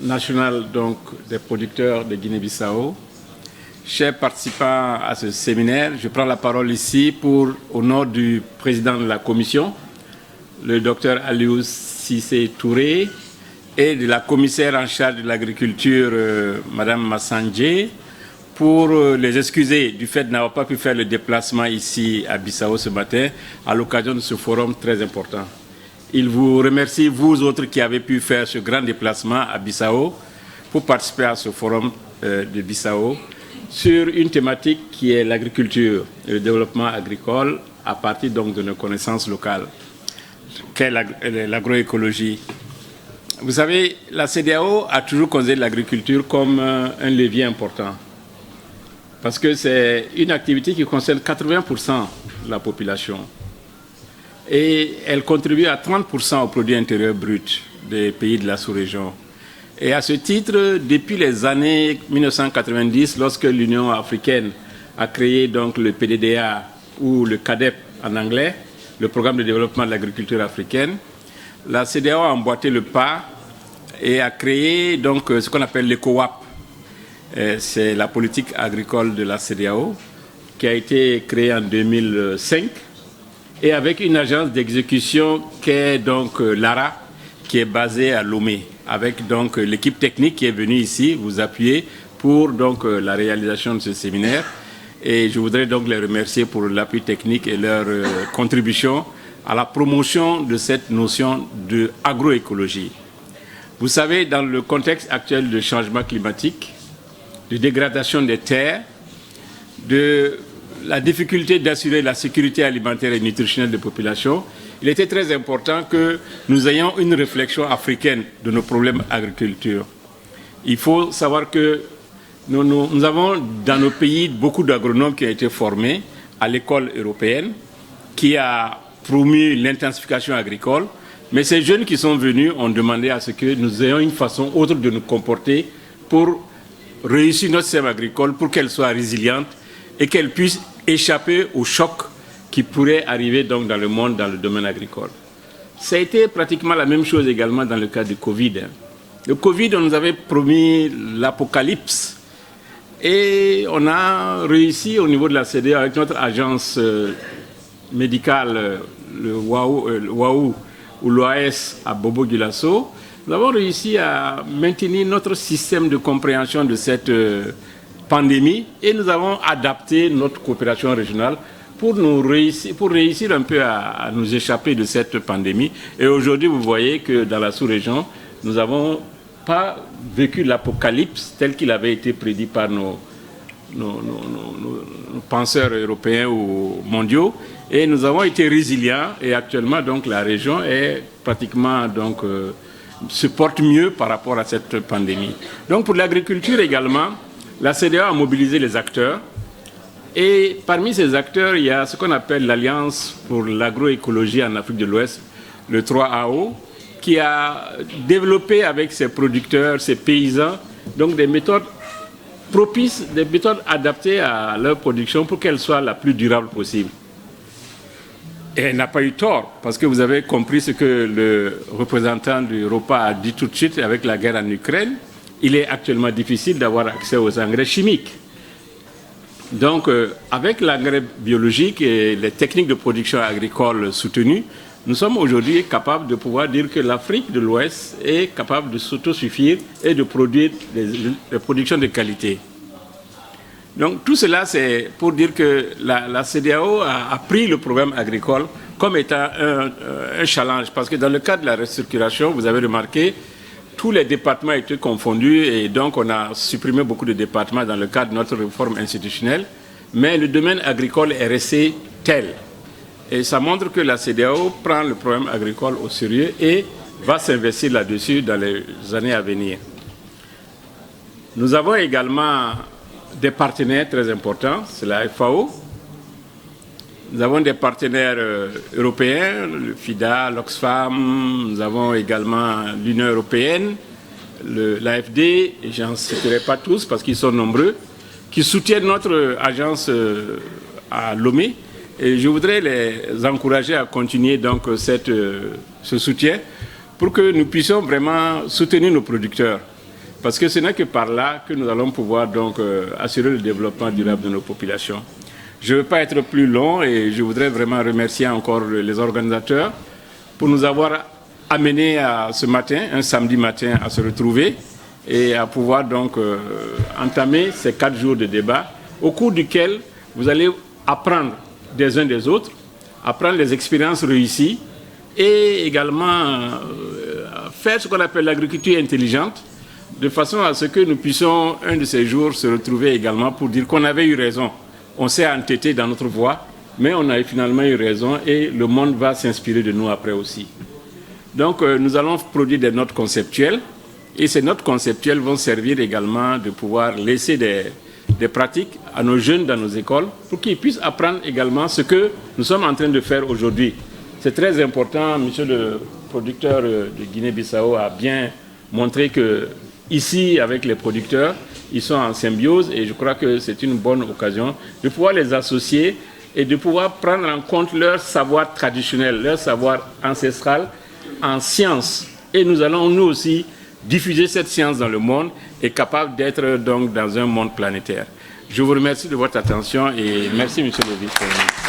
national donc, des producteurs de Guinée-Bissau, chers participants à ce séminaire, je prends la parole ici au nom du président de la commission, le docteur Aliou Cissé Touré, et de la commissaire en charge de l'agriculture, Madame Massandjé, pour les excuser du fait de n'avoir pas pu faire le déplacement ici à Bissau ce matin, à l'occasion de ce forum très important. Il vous remercie, vous autres qui avez pu faire ce grand déplacement à Bissau, pour participer à ce forum de Bissau, sur une thématique qui est l'agriculture et le développement agricole, à partir donc de nos connaissances locales, qu'est l'agroécologie. Vous savez, la CEDEAO a toujours considéré l'agriculture comme un levier important. Parce que c'est une activité qui concerne 80% de la population. Et elle contribue à 30% au produit intérieur brut des pays de la sous-région. Et à ce titre, depuis les années 1990, lorsque l'Union africaine a créé donc le PDDA, ou le CADEP en anglais, le Programme de développement de l'agriculture africaine, la CEDEAO a emboîté le pas et a créé donc ce qu'on appelle l'ECOWAP. C'est la politique agricole de la CEDEAO qui a été créée en 2005 et avec une agence d'exécution qui est donc l'ARA, qui est basée à Lomé, avec donc l'équipe technique qui est venue ici vous appuyer pour donc la réalisation de ce séminaire. Et je voudrais donc les remercier pour l'appui technique et leur contribution à la promotion de cette notion d'agroécologie. Vous savez, dans le contexte actuel de changement climatique, de dégradation des terres, de la difficulté d'assurer la sécurité alimentaire et nutritionnelle des populations, il était très important que nous ayons une réflexion africaine de nos problèmes d'agriculture. Il faut savoir que nous avons dans nos pays beaucoup d'agronomes qui ont été formés à l'école européenne, qui a promu l'intensification agricole, mais ces jeunes qui sont venus ont demandé à ce que nous ayons une façon autre de nous comporter pour réussir notre système agricole, pour qu'elle soit résiliente et qu'elle puisse échapper aux chocs qui pourraient arriver donc dans le monde, dans le domaine agricole. Ça a été pratiquement la même chose également dans le cas du Covid. Le Covid, on nous avait promis l'apocalypse et on a réussi au niveau de la CEDEAO avec notre agence médicale, le WAU ou l'OAS à Bobo-Dioulasso. Nous avons réussi à maintenir notre système de compréhension de cette pandémie et nous avons adapté notre coopération régionale pour réussir un peu à nous échapper de cette pandémie. Et aujourd'hui, vous voyez que dans la sous-région, nous n'avons pas vécu l'apocalypse tel qu'il avait été prédit par nos penseurs européens ou mondiaux. Et nous avons été résilients et actuellement, donc, la région est pratiquement se porte mieux par rapport à cette pandémie. Donc pour l'agriculture également, la CEDEAO a mobilisé les acteurs et parmi ces acteurs, il y a ce qu'on appelle l'Alliance pour l'agroécologie en Afrique de l'Ouest, le 3AO, qui a développé avec ses producteurs, ses paysans, donc des méthodes propices, des méthodes adaptées à leur production pour qu'elle soit la plus durable possible. Et elle n'a pas eu tort, parce que vous avez compris ce que le représentant du ROPA a dit tout de suite avec la guerre en Ukraine. Il est actuellement difficile d'avoir accès aux engrais chimiques. Donc, avec l'engrais biologique et les techniques de production agricole soutenues, nous sommes aujourd'hui capables de pouvoir dire que l'Afrique de l'Ouest est capable de s'autosuffire et de produire des productions de qualité. Donc tout cela, c'est pour dire que la CEDEAO a pris le programme agricole comme étant un challenge. Parce que dans le cadre de la restructuration, vous avez remarqué, tous les départements étaient confondus et donc on a supprimé beaucoup de départements dans le cadre de notre réforme institutionnelle. Mais le domaine agricole est resté tel. Et ça montre que la CEDEAO prend le problème agricole au sérieux et va s'investir là-dessus dans les années à venir. Nous avons également des partenaires très importants, c'est la FAO. Nous avons des partenaires européens, le FIDA, l'Oxfam, nous avons également l'Union européenne, l'AFD, et je n'en citerai pas tous parce qu'ils sont nombreux, qui soutiennent notre agence à Lomé. Et je voudrais les encourager à continuer donc ce soutien pour que nous puissions vraiment soutenir nos producteurs. Parce que ce n'est que par là que nous allons pouvoir donc assurer le développement durable de nos populations. Je ne veux pas être plus long et je voudrais vraiment remercier encore les organisateurs pour nous avoir amenés ce matin, un samedi matin, à se retrouver et à pouvoir donc entamer ces 4 jours de débat au cours duquel vous allez apprendre des uns des autres, apprendre les expériences réussies et également faire ce qu'on appelle l'agriculture intelligente, de façon à ce que nous puissions un de ces jours se retrouver également pour dire qu'on avait eu raison. On s'est entêté dans notre voie, mais on a finalement eu raison et le monde va s'inspirer de nous après aussi. Donc nous allons produire des notes conceptuelles et ces notes conceptuelles vont servir également de pouvoir laisser des pratiques à nos jeunes dans nos écoles pour qu'ils puissent apprendre également ce que nous sommes en train de faire aujourd'hui. C'est très important, monsieur le producteur de Guinée-Bissau a bien montré que ici, avec les producteurs, ils sont en symbiose et je crois que c'est une bonne occasion de pouvoir les associer et de pouvoir prendre en compte leur savoir traditionnel, leur savoir ancestral en sciences. Et nous allons, nous aussi, diffuser cette science dans le monde et capable d'être donc dans un monde planétaire. Je vous remercie de votre attention et merci, monsieur le vice-président.